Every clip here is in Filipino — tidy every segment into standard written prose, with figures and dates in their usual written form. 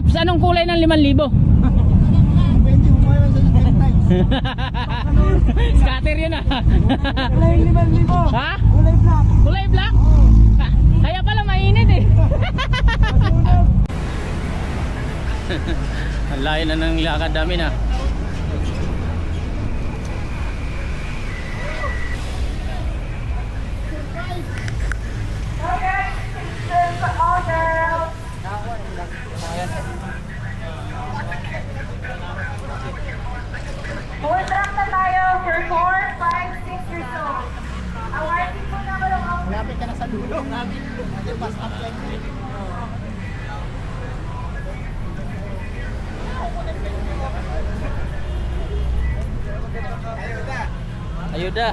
Paps, anong kulay ng 5,000? Scatter yun ah. Kulay 5,000. Ha? Kulay black. Kulay black? Kaya pala mainit eh. Ang layo na ng lakad namin ah. Full track na tayo for 4, 5, 6 years old. Awarding po naman ang Malapit ka na sa dulo. Kasi pass up like this. Ayuda.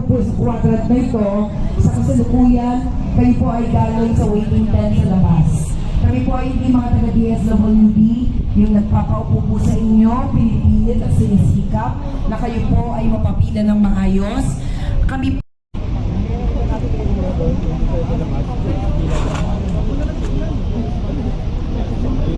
po sa quadrant na ito, sa kasalukuyan, kayo po ay galing sa waiting tent sa labas. Kami po ay hindi mga taga-DSWD, yung nagpapaupo po sa inyo, pinipilit at sinisikap na kayo po ay mapapila ng maayos. Kami